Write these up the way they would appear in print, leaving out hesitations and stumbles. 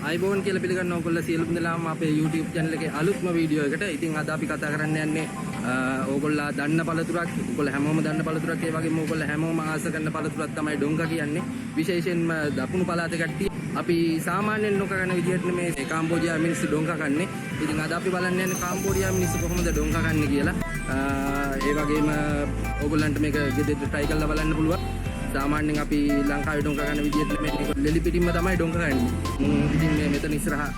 ආයිබෝන් කියලා පිළිගන්න ඕගොල්ලෝ සියලුම දෙනාම අපේ YouTube channel එකේ අලුත්ම වීඩියෝ එකට. ඉතින් අද අපි කතා කරන්න යන්නේ ඕගොල්ලෝ දන්න පළතුරක්. ඕගොල්ලෝ හැමෝම දන්න පළතුරක්. ඒ වගේම ඕගොල්ලෝ හැමෝම ආස කරන පළතුරක් තමයි ඩොංගා කියන්නේ. විශේෂයෙන්ම දකුණු පළාතේ කට්ටිය අපි සාමාන්‍යයෙන් නොකරන විදිහට මේ කාම්බෝඩියා මිනිස්සු ඩොංගා කන්නේ. ඉතින් අද අපි බලන්න යන්නේ කාම්බෝඩියා මිනිස්සු කොහොමද ඩොංගා කන්නේ කියලා. ඒ වගේම ඕගොල්ලන්ට මේක ගෙදර try කරලා බලන්න පුළුවන්. සාමාන්‍යයෙන් අපි ලංකාවේ ඩොංගා ගන්න විදිහට මේක ලෙලි පිටින්ම තමයි ඩොංගා ගන්නේ. ඉතින් මේ මෙතන ඉස්සරහා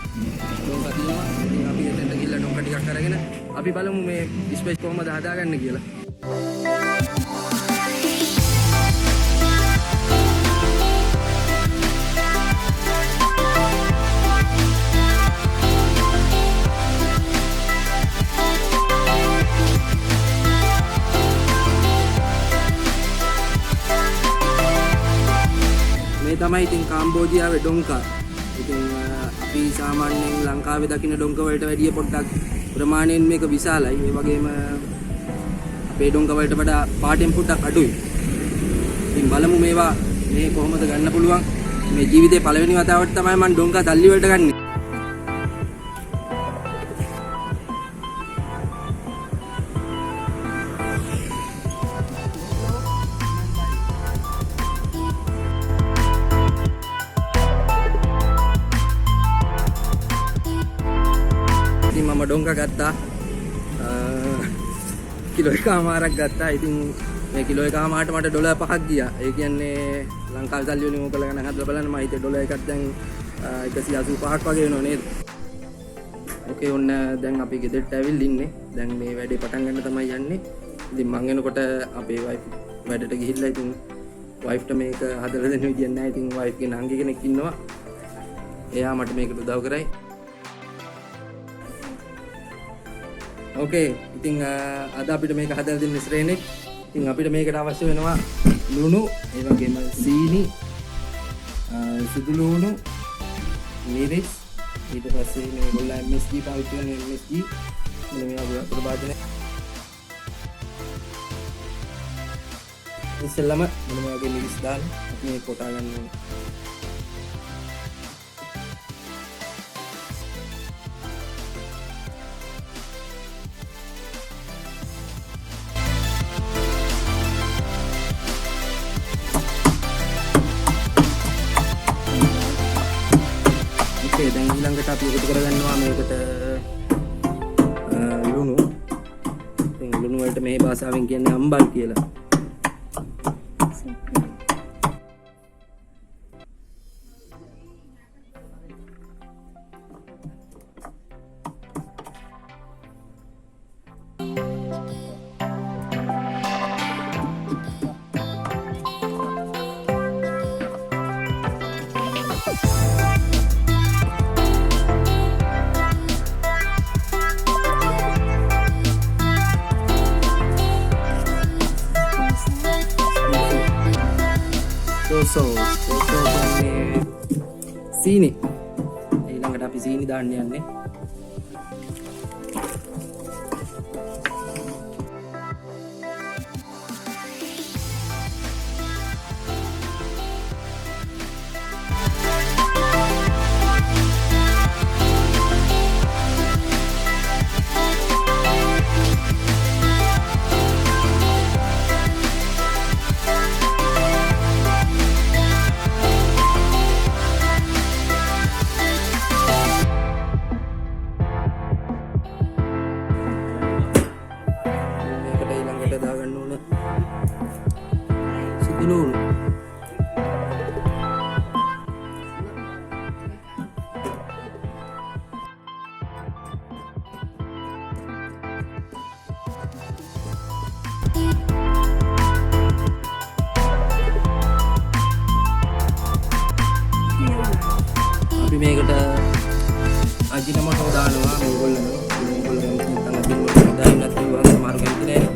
ඩොංගා තියෙනවා. ඉතින් අපි එතනට ගිහලා ඩොංගා ටිකක් අරගෙන අපි බලමු මේ ස්පේස් කොහොමද හදාගන්නේ කියලා. තමයි ඉතින් කාම්බෝඩියාවේ ඩොංගා. ඉතින් අපි සාමාන්‍යයෙන් ලංකාවේ දකින්න ඩොංගා වලට වැඩිය පොඩ්ඩක් ප්‍රමාණයෙන් මේක විශාලයි. ඒ වගේම අපේ ඩොංගා වලට වඩා පාටෙන් පොඩ්ඩක් අඩුයි. ඉතින් බලමු මේවා මේ කොහොමද ගන්න පුළුවන්. මේ ජීවිතේ පළවෙනි වතාවට තමයි මම ඩොංගා තල්ලි වලට ගන්නේ. මම ඩොංගා ගත්තා කිලෝ එකමාරක් ගත්තා. ඉතින් මේ කිලෝ එකමාරට මට ඩොලර් 5ක් ගියා. ඒ කියන්නේ ලංකාවේ සල්ලි වලින් ඕක ගණන් හදලා බලන්න මම හිතේ ඩොලර් එකක් දැන් 185ක් වගේ වෙනව නේද? ඕකේ ඔන්න දැන් අපි ගෙදරට ඇවිල්ලා ඉන්නේ. දැන් මේ වැඩේ පටන් ගන්න තමයි යන්නේ. ඉතින් මං එනකොට අපේ වයිෆ් වැඩට ගිහිල්ලා ඉතින් වයිෆ්ට මේක හදලා දෙන්න විදියක් නැහැ. ඉතින් වයිෆ්ගේ නංගි කෙනෙක් ඉන්නවා. එයා මට මේකට උදව් කරයි. ඕකේ ඉතින් අද අපිට මේක හදලා දෙන්න ඉස්රේනෙක්. ඉතින් අපිට මේකට අවශ්‍ය වෙනවා ලුණු, ඒ වගේම සීනි, සුදු ලුණු, මිරිස්, ඊට පස්සේ මේගොල්ලෝ MSG පාවිච්චි කරන MSG මෙන්න මේ ප්‍රභාජන. ඉස්සෙල්ලාම මෙන්න මේ වගේ මිරිස් දාලා අපි මේක කොටා ගන්න ඕනේ. දැන් ඊළඟට අපි එකතු කරගන්නවා මේකට ලුණු. ඉතින් ලුණු වලට මේ භාෂාවෙන් කියන්නේ අම්බල් කියලා. සීනි ඊළඟට අපි සීනි දාන්න යන්නේ. දාගන්න ඕන සුදු ලුණු. අපි මේකට අජිනමොටෝ දානවා. මේගොල්ලෝ නැත්නම් අජිනමොටෝ දාන්න නැත්නම් සමහර කෙනෙක් නෑ.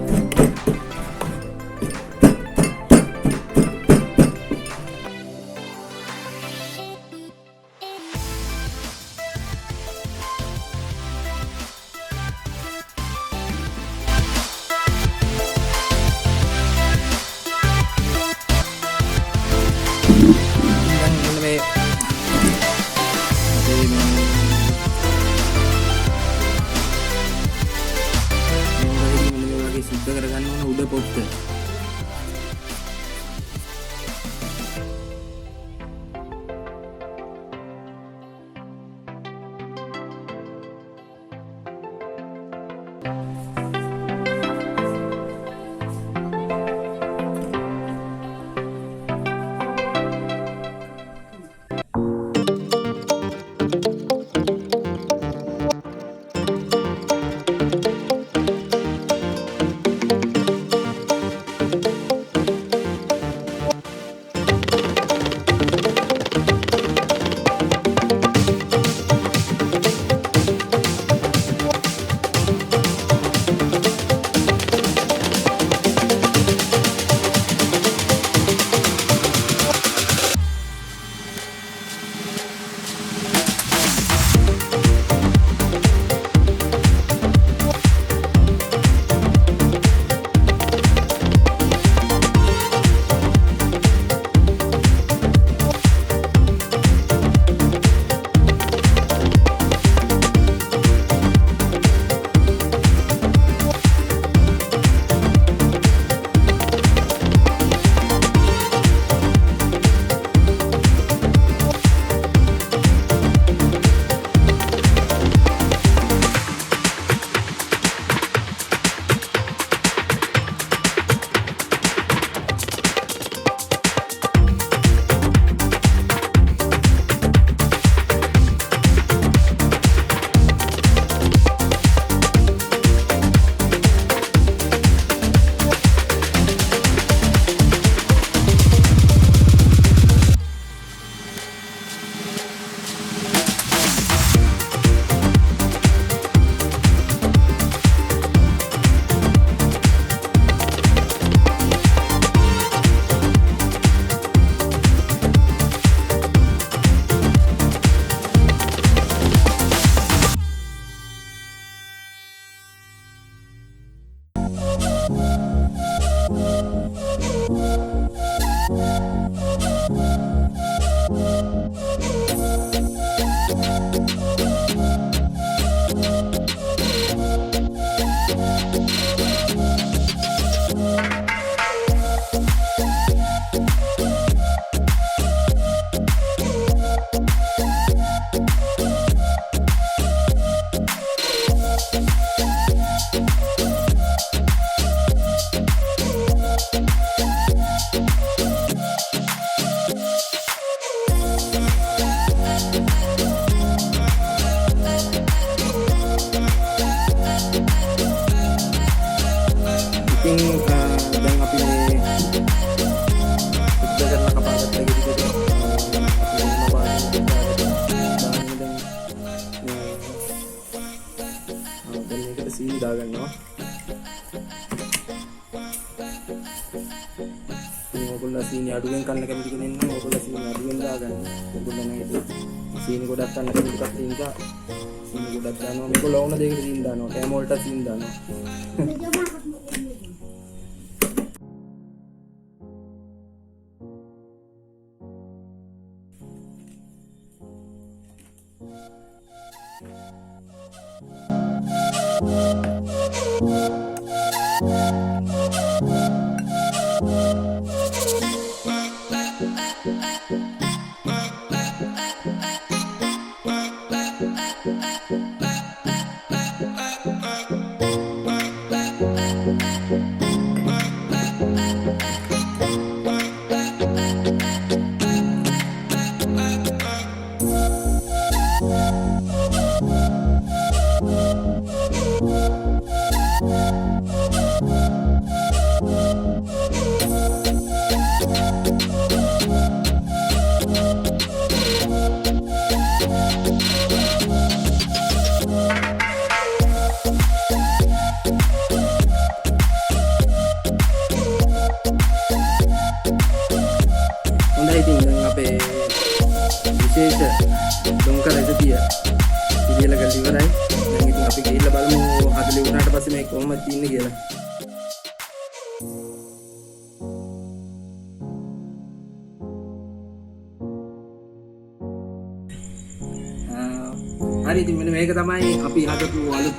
සීනි අඩුවෙන් කන්න කැමති කෙනෙක් නම් ඔයගොල්ලෝ සීනි අඩුවෙන් දාගන්න. ඔයගොල්ලෝ නම් සීනි ගොඩක් කන්න කැමති කට්ටිය නිසා සීනි ගොඩක් දානවා. මේගොල්ලෝ ඕන දෙයකට සීනි දානවා. කැම වලට සීනි දානවා. විශේෂ ඩොංකා රෙසිපිය ඉතිරියලා ගන්න ඉවරයි. දැන් ඉතින් අපි ගිහිල්ලා බලමු හදලා වුණාට පස්සේ මේක කොහොමද තියන්නේ කියලා. හරි ඉතින් මෙන්න මේක තමයි අපි හදපු අලුත්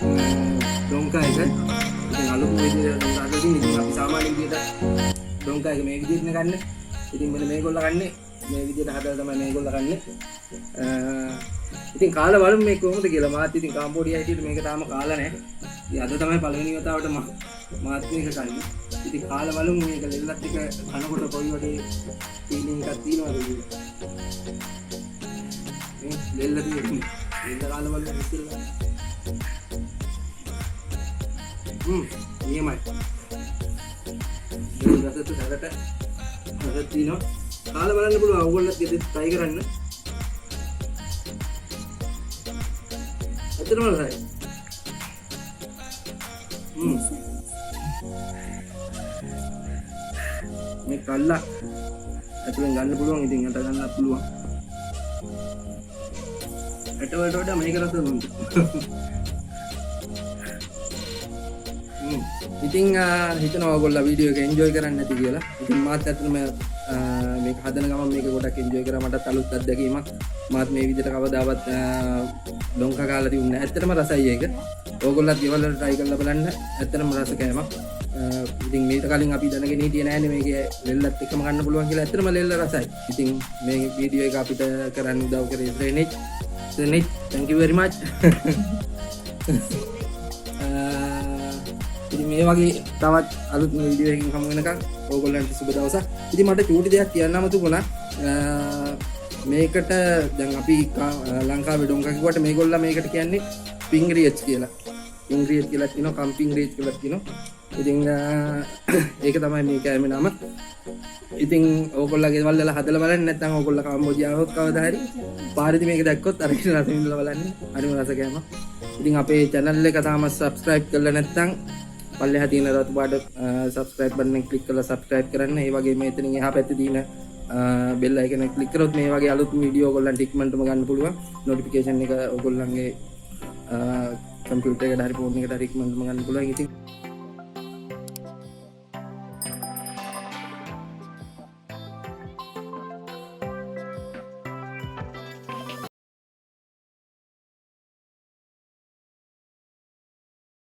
ඩොංකා එක. ඉතින් අලුත් විදිහට හදලා ඉතින් අපි සාමාන්‍ය විදිහට ඩොංකා එක මේ විදිහට ගන්න. ඉතින් මෙන්න මේගොල්ලෝ ගන්නේ මේ විදිහට හදලා තමයි මේගොල්ලෝ කන්නේ. ඉතින් කාලා බලමු මේක කොහොමද කියලා. මාත් ඉතින් කාම්බෝඩියා හිටියට මේක තාම කාලා නැහැ. ඉතින් අද තමයි පළවෙනි වතාවට මාත් මේක කන්නේ. ඉතින් කාලා බලමු මේක ලෙල්ලත් එක කනකොට කොයි වගේ ෆීලිං එකක් තියෙනවද කියලා. මේ ලෙල්ල තියෙන්නේ. ලෙල්ල කාලා බලමු ඉතින්. නියමයි. මේ රසත් සරට හදලා තිනවා. කාලා බලන්න පුළුවන්. ඕගොල්ලෝත් ගෙදර try කරන්න. ඇත්තටම රසයි. මේ කල්ලා ඇතුලෙන් ගන්න පුළුවන්. ඉතින් අට ගන්නත් පුළුවන්. ඇට වලට වඩා මේක රස දුන්න. ඉතින් හිතනවා ඔයගොල්ලෝ වීඩියෝ එක එන්ජොයි කරන්න ඇති කියලා. ඉතින් මාත් ඇත්තටම මේක හදන ගමන් මේක ගොඩක් එන්ජොයි කරා. මටත් අලුත් අත්දැකීමක්. මාත් මේ විදිහට කවදාවත් ඩොංකා කාලා තිබුණේ නැහැ. ඇත්තටම රසයි ඒක. ඕගොල්ලෝත් ගෙවල් වල try කරලා බලන්න. ඇත්තටම රස කෑමක්. ඉතින් මේක කලින් අපි දැනගෙන හිටියේ නෑනේ මේකේ ලෙල්ලත් එක්කම ගන්න පුළුවන් කියලා. ඇත්තටම ලෙල්ල රසයි. ඉතින් මේ වීඩියෝ එක අපිට කරන්න උදව් කරේ ශ්‍රේනිච්. thank you very much. ඉතින් මේ වගේ තවත් අලුත් වීඩියෝ එකකින් හමු වෙනකන් ඕගොල්ලන්ට සුබ දවසක්. ඉතින් මට චූටි දෙයක් කියන්නම තිබුණා. මේකට දැන් අපි ලංකාවේ ඩොංකා කිව්වට මේගොල්ලෝ මේකට කියන්නේ පිං රියච් කියලා. පිං රියච් කියලා කියනවා, කම්පින් රියච් කියලා කියනවා. ඉතින් ඒක තමයි මේ කෑමේ නම. ඉතින් ඕගොල්ලෝගේ ගෙවල් වල හදලා බලන්න. නැත්නම් ඕගොල්ලෝ කාම්බෝජියාවොත් කවදා හරි පාරේදී මේක දැක්කොත් අරගෙන රස විඳලා බලන්න. හරිම රස කෑමක්. ඉතින් අපේ channel එක තාම subscribe කරලා නැත්නම් පල්ලෙහා තියෙන රතු පාට subscribe button එක click කරලා subscribe කරන්න. ඒ වගේම එතනින් එහා පැත්තේ තියෙන bell icon එක click කරොත් මේ වගේ අලුත් වීඩියෝ ඔයගොල්ලන්ට ඉක්මනටම ගන්න පුළුවන්. notification එක ඔයගොල්ලන්ගේ computer එකට හරි phone එකට හරි ඉක්මනටම ගන්න පුළුවන්. ඉතින්